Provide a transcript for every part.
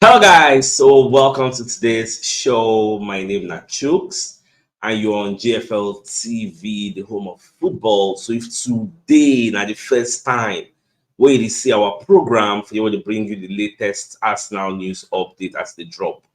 Hello guys, so welcome to today's show. My name is CHUKS and you're on JFL TV, the home of football. So if today na the first time where you see our program, we want to bring you the latest Arsenal news update as they drop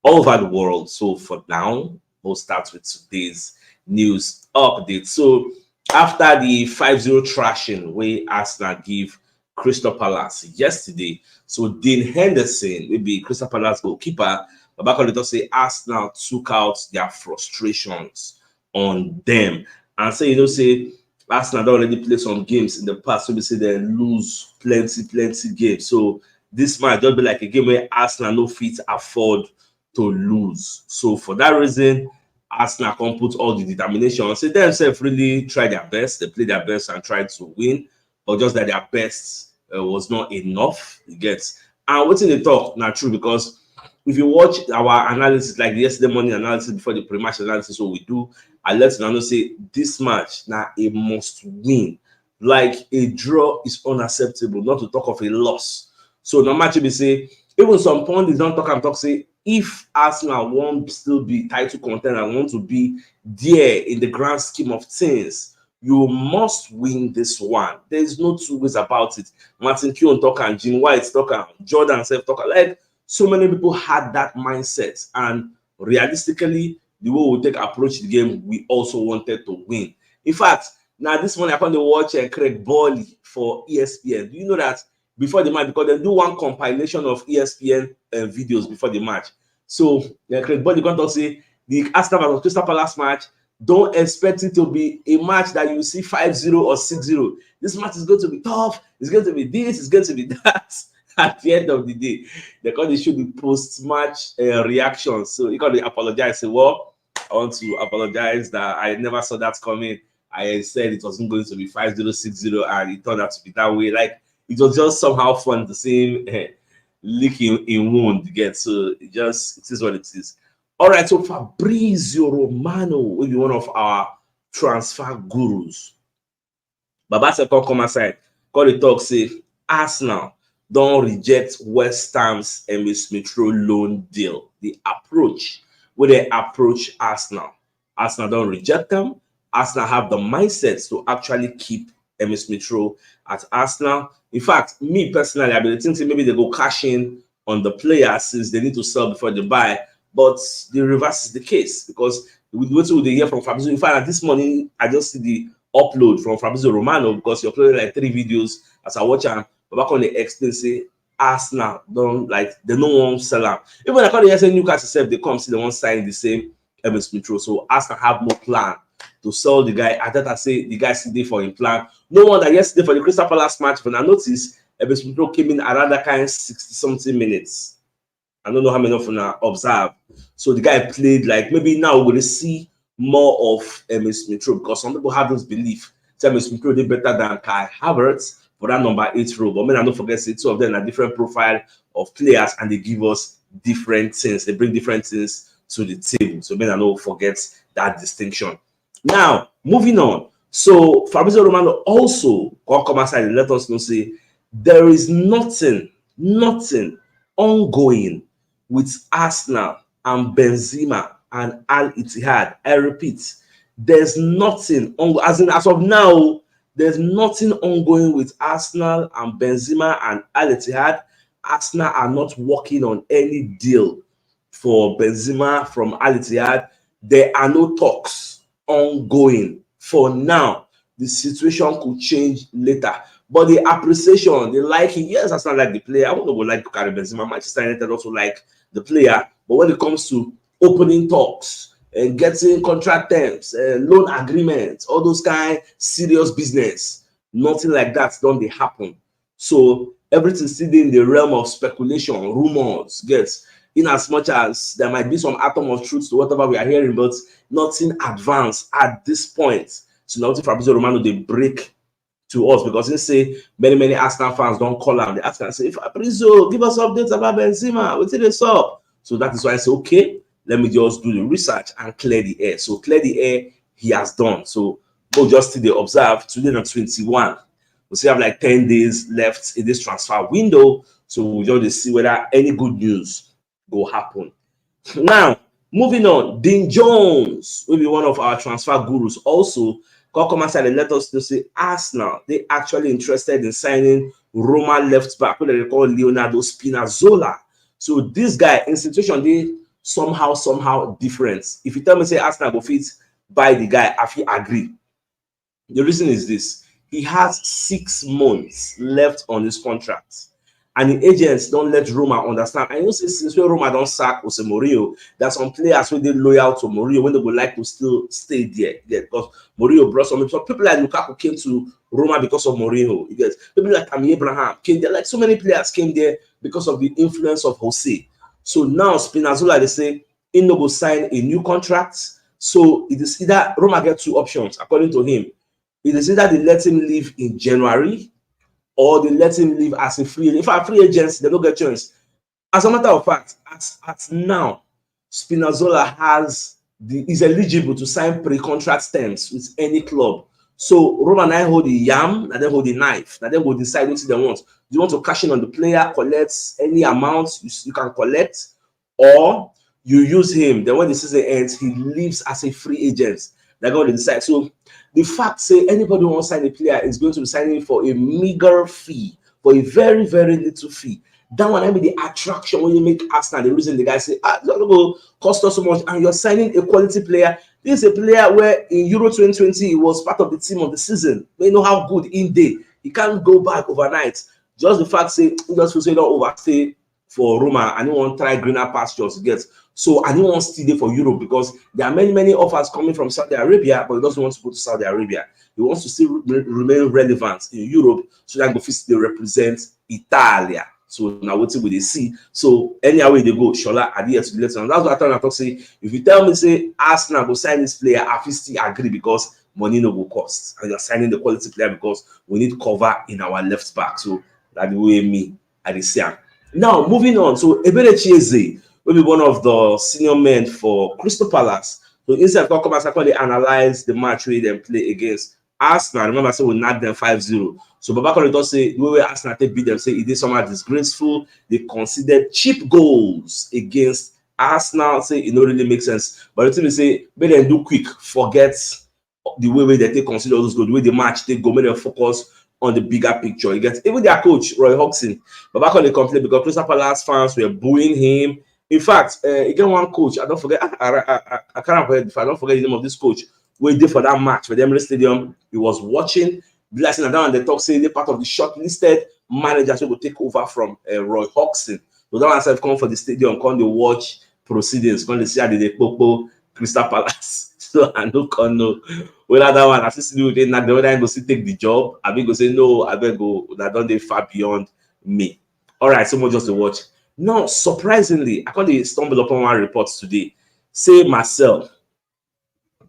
all over the world. So for now, we'll start with today's news update. So after the 5-0 thrashing where Arsenal give Crystal Palace yesterday, so Dean Henderson, maybe Crystal Palace goalkeeper, Babakole say Arsenal took out their frustrations on them. And say, say Arsenal don't already play some games in the past, so we say they lose plenty games. So this might just be like a game where Arsenal no fit afford to lose. So for that reason, Arsenal can put all the determination. So they themselves really try their best. They play their best and try to win, but just that their best was not enough. It gets and what's in the talk not true, because if you watch our analysis, like the yesterday morning analysis before the pre-match analysis, what we do, I let you know say this match now a must win. Like a draw is unacceptable, not to talk of a loss. So no matter we say, even some pundits don't talk say if Arsenal won't still be title contender and want to be there in the grand scheme of things, you must win this one. There's no two ways about it. Martinelli talk and Jim White talk and Jordan self talk. Like so many people had that mindset, and realistically, the way we take approach the game, we also wanted to win. In fact, now this morning I come to watch Craig Bowley for ESPN. Do you know that before the match, because they do one compilation of ESPN videos before the match. So Craig Bowley can talk say the Arsenal versus Crystal Palace match, don't expect it to be a match that you see 5-0 or 6-0. This match is going to be tough. It's going to be this. It's going to be that. At the end of the day, they call it should be post-match reaction. So you got to apologize. Say, well, I want to apologize that I never saw that coming. I said it wasn't going to be 5-0, 6-0, and it turned out to be that way. Like it was just somehow fun, the same leak in wound you get. So it is what it is. All right, so Fabrizio Romano will be one of our transfer gurus. Baba said, come aside, call the talk, say Arsenal don't reject West Ham's Emile Smith Rowe loan deal. The approach, where they approach Arsenal. Arsenal don't reject them. Arsenal have the mindset to actually keep Emile Smith Rowe at Arsenal. In fact, me personally, I've been thinking maybe they go cash in on the player since they need to sell before they buy. But the reverse is the case, because with what we hear from Fabrizio, in fact, this morning I just see the upload from Fabrizio Romano, because you're uploading like 3 videos as I watch and back on the explain say Arsenal don't like they no one sell out. Even I call the say Newcastle self, they come see they won't sign the same Emile Smith Rowe. So Arsenal have no plan to sell the guy. I thought I say the guy sit there for him plan. No wonder yesterday for the Crystal Palace match, when I noticed Emile Smith Rowe came in around that kind of 60-something minutes. I don't know how many of you now observe. So the guy played like maybe now we're going to see more of Emile Smith Rowe, because some people have this belief that Emile Smith Rowe did better than Kai Havertz for that number 8 role. But I don't forget, say two of them are different profile of players and they give us different things. They bring different things to the table. So I don't forget that distinction. Now, moving on. So Fabrizio Romano also come aside and let us know, say there is nothing ongoing with Arsenal and Benzema and Al Ittihad. I repeat, there's nothing as of now. There's nothing ongoing with Arsenal and Benzema and Al Ittihad. Arsenal are not working on any deal for Benzema from Al Ittihad. There are no talks ongoing for now. The situation could change later. But the appreciation, the liking, yes, Arsenal like the player. I wouldn't go like Karim Benzema. Manchester United also like the player. But when it comes to opening talks and getting contract terms, loan agreements, all those kind of serious business, nothing like that don't they happen. So everything's still in the realm of speculation, rumors, yes. In as much as there might be some atom of truth to whatever we are hearing, but nothing advanced at this point. So now Fabrizio Romano they break to us, because they say many Arsenal fans don't call and they ask and say, Fabrizio, give us updates about Benzema. What's this up? So that is why I say, okay, let me just do the research and clear the air. So clear the air, he has done. So we'll just still observe today on 21. We still have like 10 days left in this transfer window. So we just see whether any good news will happen. Now, moving on, Dean Jones will be one of our transfer gurus. Also, come outside and let us know say Arsenal, they actually interested in signing Roma left back, what they call Leonardo Spinazzola. So this guy, institution, they somehow different. If you tell me say Arsenal go fit buy the guy, I feel agree. The reason is this: he has 6 months left on his contract, and the agents don't let Roma understand. I know since when Roma don't sack Jose Mourinho, there's some players when they loyal to Mourinho, when they would like to still stay there. Because Mourinho brought some people like Lukaku came to Roma because of Mourinho. You get people like Tammy Abraham came there. Like so many players came there because of the influence of Jose. So now Spinazzola, they say he no go sign a new contract. So it is either Roma get 2 options according to him. It is either they let him leave in January or they let him leave as a free agent. If I'm free agents, they don't get chance. As a matter of fact, at now, Spinazzola is eligible to sign pre-contract terms with any club. So Roma and I hold the yam, and then hold the knife, and then will decide what they want. Do you want to cash in on the player, collect any amount you can collect, or you use him? Then when the season ends, he leaves as a free agent. They're going to decide. So the fact say anybody who wants to sign a player is going to be signing for a meager fee, for a very, very little fee. That one I mean the attraction when you make Arsenal. The reason the guy say, it's not going to cost us so much, and you're signing a quality player. This is a player where in Euro 2020 he was part of the team of the season. You know how good in day. He can't go back overnight. Just the fact say he just feels so don't overstay for Roma, and he want to try greener pastures to get. So and he wants to stay there for Europe because there are many offers coming from Saudi Arabia, but he doesn't want to go to Saudi Arabia. He wants to still remain relevant in Europe so that he still represent Italia. So now what will they see? So anyhow way they go, Shola adhere to the lesson. That's what I talk say. If you tell me say Arsenal go sign this player, I still agree because money no go cost, and you're signing the quality player because we need cover in our left back. So that's the way me I see. Now moving on, so Ebere Chieze will be one of the senior men for Crystal Palace. So instead of come and actually analyze the match where they play against Arsenal, remember I said we knocked them 5-0. So Babakon does say the way Arsenal they beat them, say it is somehow disgraceful. They considered cheap goals against Arsenal. Say it don't really make sense. But the thing is say, make them do quick, forget the way they take consider those goals, the way the match they go, make them focus on the bigger picture. You get even their coach Roy Hodgson. Babakon they complained because Crystal Palace fans were booing him. In fact, again, one coach, I don't forget, I can't forget if I don't forget the name of this coach, who did for that match for the Emirates Stadium. He was watching, blessing and down, and they talk saying they're part of the shortlisted managers who will take over from Roy Hodgson. So that one said come for the stadium, come to watch proceedings, come to see how they popo Crystal Palace. So I don't know whether that one assist do with it, not the other go still take the job. I mean go say no, I better go, that don't they far beyond me. All right, so much just to watch. Now, surprisingly, I can't stumble upon one report today. Say Marcel,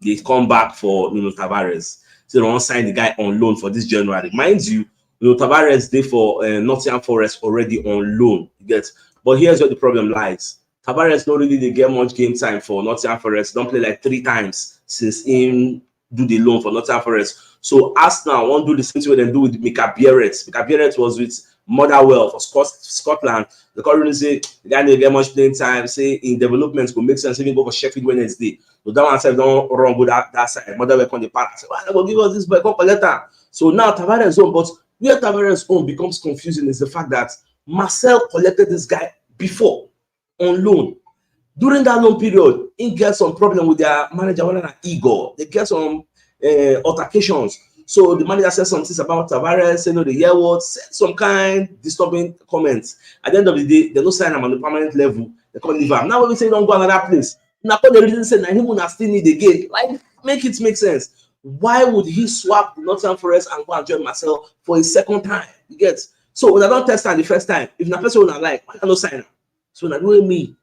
they come back for Tavares. So they want to sign the guy on loan for this January. Mind you, Tavares they for Nottingham Forest already on loan. You get, but here's where the problem lies. Tavares don't really get much game time for Nottingham Forest. Don't play like 3 times since him do the loan for Nottingham Forest. So Arsenal won't do the same thing they do with Mika Bierret. Mika Bierret was with Motherwell for Scotland. The currently say the guy didn't get much playing time. Say in development will make sense even go for Sheffield Wednesday. So that one said don't run with that side. Motherwell on the palace. Why they go give us this boy? Come collect that. So now Tavares own, but where Tavares own becomes confusing is the fact that Marcel collected this guy before on loan. During that loan period, he gets some problem with their manager, one and Igor. They get some altercations. So the manager said some things about Tavares, say no, the year words, said some kind disturbing comments. At the end of the day, they don't sign him on the permanent level. They can't leave him. Now when we say don't go another place, now the reason say he will still need the game. Like make it make sense. Why would he swap the Nottingham Forest and go and join Marcel for a second time? You get so when I don't test him the first time, if the person will not like, why not sign him? So now doing me,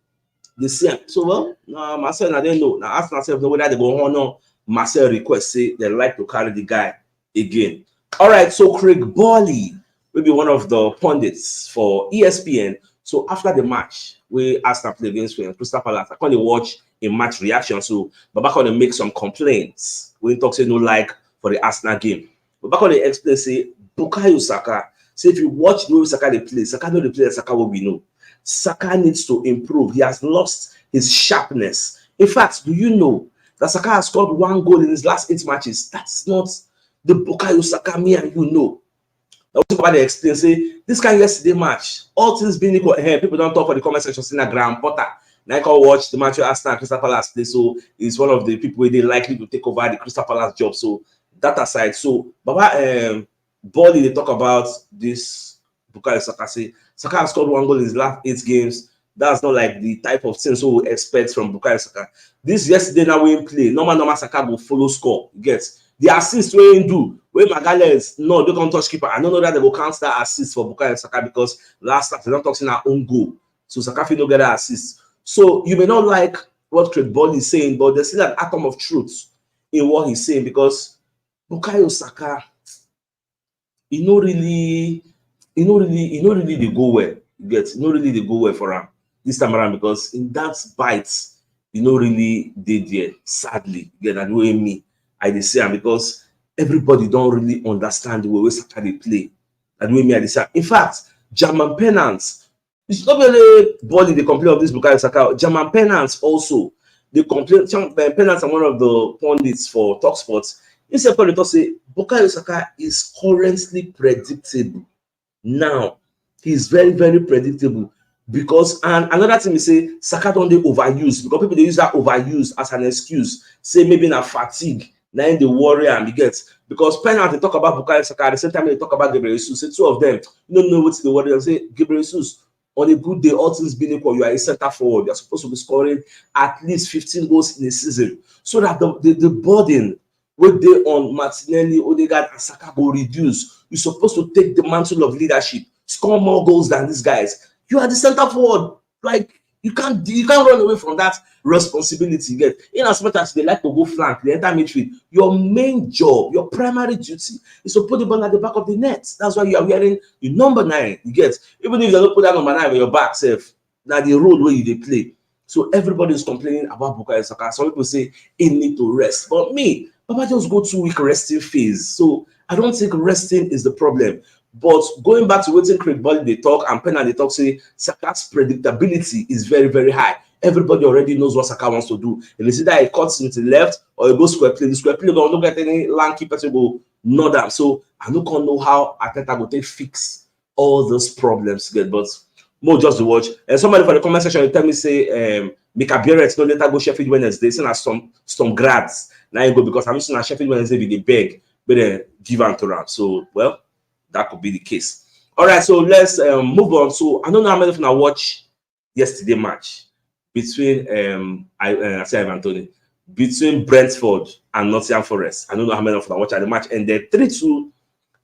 they see him. So well, no, Marcel, I didn't know. Now ask myself whether they go honor Marcel request, say they like to carry the guy again. All right, so Craig Bawley will be one of the pundits for ESPN. So after the match, we asked to play against Crystal Palace. I can't watch a match reaction. So Baba can make some complaints. We talk say no like for the Arsenal game. Baba can explain say Bukayo Saka So if you watch the way Saka they play, Saka know the play Saka what we know. Saka needs to improve. He has lost his sharpness. In fact, do you know that Saka has scored 1 goal in his last 8 matches? That's not the Bukayo Saka me and you know. Now, somebody explain, say, this kind of yesterday match, all things being equal, people don't talk for the comment section, saying that Graham Potter. Now I can watch the match where Arsenal and Crystal Palace play, so he's one of the people where they likely to take over the Crystal Palace job. So that aside, so Baba Bolly, they talk about this Bukayo Saka. Say Saka has scored 1 goal in his last 8 games. That's not like the type of things we expect from Bukayo Saka. This yesterday now we play. Normal Saka will follow score. You get the assist we do. Where Magalhaes no, they can't touch keeper. I don't know that they will count that assist for Bukayo Saka because last start they don't talk in our own goal. So Saka will not get that assist. So you may not like what Craig Ball is saying, but there's still an atom of truth in what he's saying because Bukayo Saka, he not really they go well. You get not really they go well for him this time around because in that bite, you know really did there. Sadly, you get that way me. I dey say because everybody don't really understand the way Saka they play. That way me I dey say. In fact, German penance. It's not really body they complain of this Bukayo Saka. German penance also they complain. Penance are one of the pundits for Talk Sports. He said, say Bukayo Saka is currently predictable. Now he's very, very predictable because and another thing we say Saka don't they overuse because people they use that overuse as an excuse. Say maybe na fatigue. Now in the warrior and gets because penalty they talk about Bukayo Saka at the same time they talk about Gabriel Jesus. Say 2 of them you don't know what's the warrior. Say Gabriel Jesus on a good day, all things being equal, you are a center forward. You're supposed to be scoring at least 15 goals in a season, so that the burden with they on Martinelli, Odegaard, and Saka will reduce. You're supposed to take the mantle of leadership, score more goals than these guys. You are the center forward, like. You can't run away from that responsibility. You get in as much as they like to go flank, the enter midfield. Your main job, your primary duty is to put the ball at the back of the net. That's why you are wearing the number 9. You get even if you don't put that number 9 on your back, self, now the road where you they play. So everybody is complaining about Bukayo Saka. Some people say he need to rest, but me, Papa just go 2 week resting phase. So I don't think resting is the problem. But going back to waiting Craig Ball they talk and Penna they talk say Saka's predictability is very, very high. Everybody already knows what Saka wants to do. If they see that he cuts into the left or he goes square play, the square play don't get any lanky person go know that. So I don't know how Ateta will take fix all those problems again. But more just to watch. And somebody for the comment section will tell me say Mika Barrett no later go Sheffield Wednesday. Saying as some grads now you go because I'm using a Sheffield Wednesday with the beg, but then give on to them. So well. That could be the case. All right, so let's move on. So I don't know how many of you watch yesterday match between I say Ivan Toney between Brentford and Nottingham Forest. I don't know how many of you watch the match ended 3-2.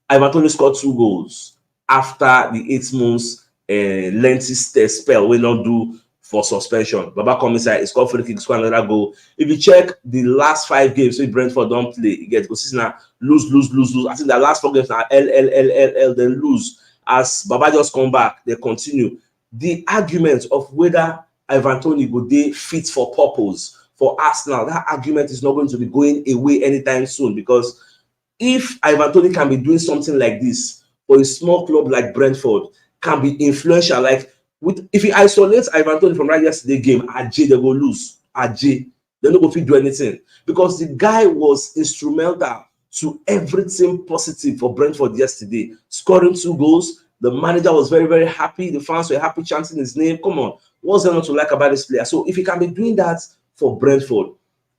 Ivan Toney scored 2 goals after the 8 months lengthy spell we not do for suspension. Baba come inside, he scored free kick, scored another goal. If you check the last 5 games, so Brentford don't play, you get because now lose. I think the last 4 games are L, then lose. As Baba just come back, they continue. The argument of whether Ivan Toney would be fit for purpose for Arsenal, that argument is not going to be going away anytime soon because if Ivan Toney can be doing something like this for a small club like Brentford, can be influential like if he isolates Ivan Toney from right yesterday game, AJ they go lose. AJ they don't go fit do anything because the guy was instrumental to everything positive for Brentford yesterday, scoring 2 goals. The manager was very, very happy. The fans were happy chanting his name. Come on, what's there not to like about this player? So if he can be doing that for Brentford,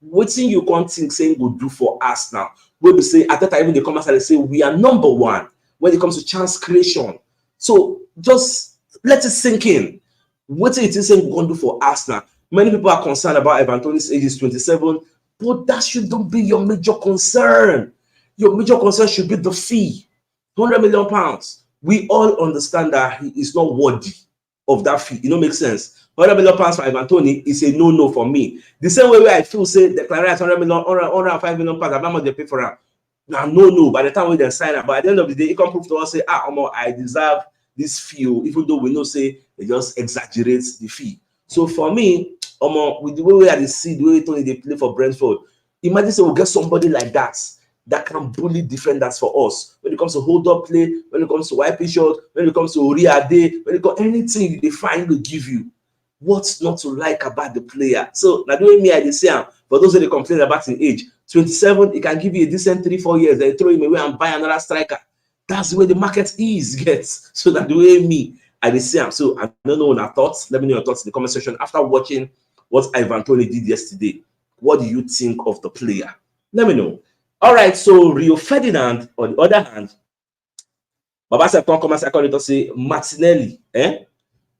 what thing you can't think saying will do for us now? Where we say at that time even they come outside and say we are number 1 when it comes to chance creation. So just let it sink in. What it is saying we're going to do for Arsenal. Many people are concerned about Ivan Toney's age is 27, but that shouldn't be your major concern. Your major concern should be the fee, £100 million. We all understand that he is not worthy of that fee. It don't make sense. £100 million for Ivan Toney is a no for me. The same way where I feel say the Clarice £100 million, £105 million, how much they pay for him. Now no. By the time we then sign up, but at the end of the day, it can prove to us say, I deserve this fee, even though we know say they just exaggerate the fee. So for me, with the way I see the way Tony they play for Brentford, imagine say we get somebody like that that can bully defenders for us. When it comes to hold up play, when it comes to wiping shot, when it comes to Oriade, when it comes anything they find to give you. What's not to like about the player? So now doing me, I dey say for those that complain about his age, 27, he can give you a decent 3-4 years, then throw him away and buy another striker. That's the way the market is, gets. So that the way me, I dey say so I don't know your thoughts. Let me know your thoughts in the comment section after watching what Ivan Toney did yesterday. What do you think of the player? Let me know. All right, so Rio Ferdinand, on the other hand, Baba said, come and say Martinelli,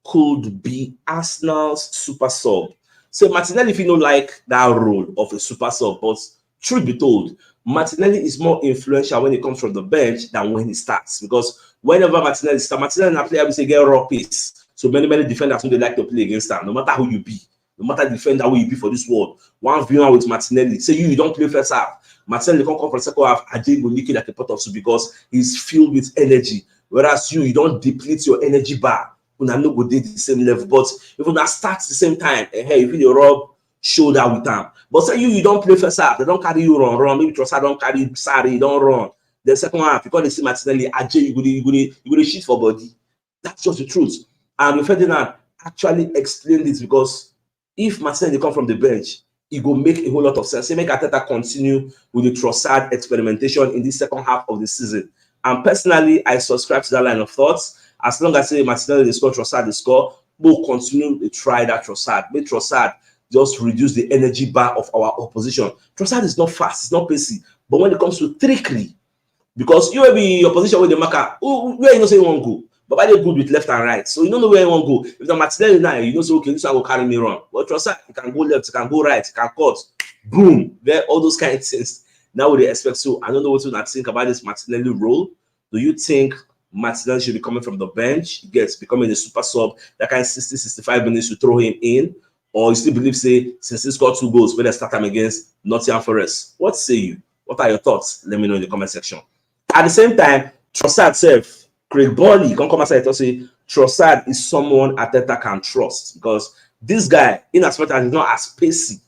could be Arsenal's super sub. So Martinelli, if you don't like that role of a super sub, but truth be told, Martinelli is more influential when it comes from the bench than when he starts. Because whenever Martinelli starts, Martinelli is a player we say get raw pace. So many defenders who they like to play against him, no matter who you be, no matter the defender who you be for this world. 1v1 with Martinelli. Say you don't play first half. Martinelli can't come for the second half. Ajay will lick it like a pot of soup because he's filled with energy. Whereas you don't deplete your energy bar. Una no go dey the same level, but if una start the same time, hey, you feel rub shoulder with them. But say you don't play first half, they don't carry you run. Maybe Trossard don't carry Sarri, you don't run. The second half, because they see Martinelli, Ajay, you go shit for body. That's just the truth. And Ferdinand actually explained this because if Martinelli come from the bench, it will make a whole lot of sense. Say make Arteta continue with the Trossard experimentation in the second half of the season. And personally, I subscribe to that line of thoughts. As long as Martinelli they score, Trossard they score, we'll continue to try that Trossard. Make Trossard just reduce the energy bar of our opposition. Trossard is not fast, it's not pacey. But when it comes to trickery, because you will be your position with the marker, where you know say you won't go. But they're good with left and right. So you don't know where you want to go. If the Martinelli now, you know, say, okay, this one will carry me wrong. But Trossard, he can go left, he can go right, he can cut. Boom. There, all those kind of things. Now what they expect. So I don't know what you think about this Martinelli role. Do you think Martinelli should be coming from the bench? He gets becoming a super sub, that kind of 60-65 minutes to throw him in? Or you still believe, say, since he scored 2 goals, when they start him against Nottingham Forest? What say you? What are your thoughts? Let me know in the comment section. At the same time, Trossard self, Craig Bowley can come outside and say Trossard is someone Arteta can trust because this guy, in as much as he's not as pacey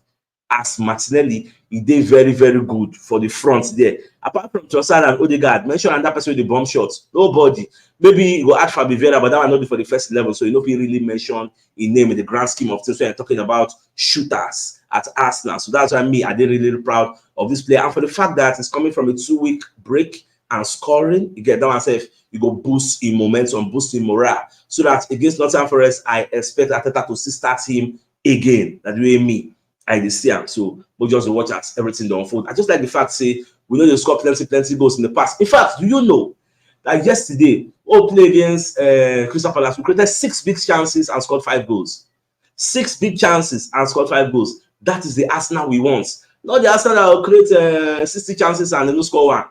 as Martinelli, he did very, very good for the front there. Apart from Trossard and Odegaard, mention another person with the bomb shots. Nobody. Maybe you go add Fabi Vieira, but that one not be for the first level. So you know, he really mention his name in the grand scheme of things when you're talking about shooters at Arsenal. So that's why I did really proud of this player. And for the fact that it's coming from a 2-week break and scoring, you get down myself, you go boost in momentum, boost in morale. So that against Nottingham Forest, I expect Arteta to start him again. That way me. I see him. So we'll just watch as everything don't unfold. I just like the fact say we know they scored plenty goals in the past. In fact, do you know that yesterday we played against Crystal Palace, we created 6 big chances and scored 5 goals. 6 big chances and scored 5 goals. That is the Arsenal we want. Not the Arsenal that will create 60 chances and they don't score 1.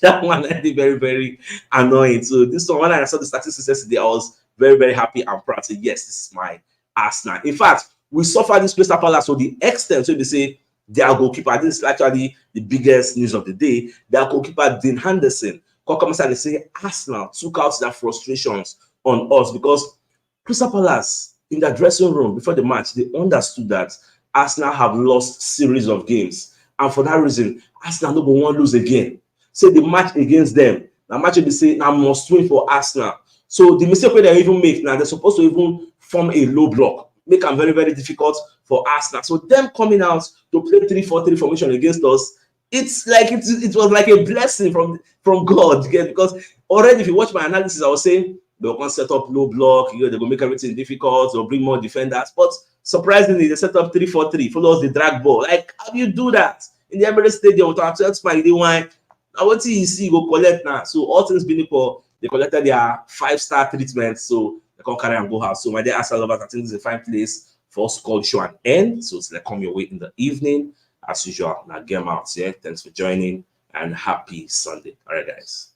That one I think very, very annoying. So this one, when I saw the statistics yesterday, I was very, very happy and proud. Say, yes, this is my Arsenal. In fact, we suffered this Crystal Palace to the extent so they say their goalkeeper, this is actually the biggest news of the day, their goalkeeper Dean Henderson come and say Arsenal took out their frustrations on us because Crystal Palace in their dressing room before the match, they understood that Arsenal have lost series of games, and for that reason Arsenal no go want lose again. Say the match against them, the match they say now must win for Arsenal. So the mistake where they even make now, they're supposed to even form a low block, make them very, very difficult for Arsenal. So them coming out to play 3-4-3 formation against us, it's like it was like a blessing from God again, because already if you watch my analysis, I was saying they're going to set up low block, they're going to make everything difficult, they'll bring more defenders. But surprisingly, they set up 3-4-3, follows the drag ball. Like, how do you do that in the Emirates Stadium with our 12 spine? They want, I want to see go collect now. So all things being equal, they collected their 5-star treatment, so they can carry and go house. So my dear Arsenal lovers, I think this is a fine place for us to call the show and end. So it's like come your way in the evening. As usual, now game out. Yeah, thanks for joining and happy Sunday. All right, guys.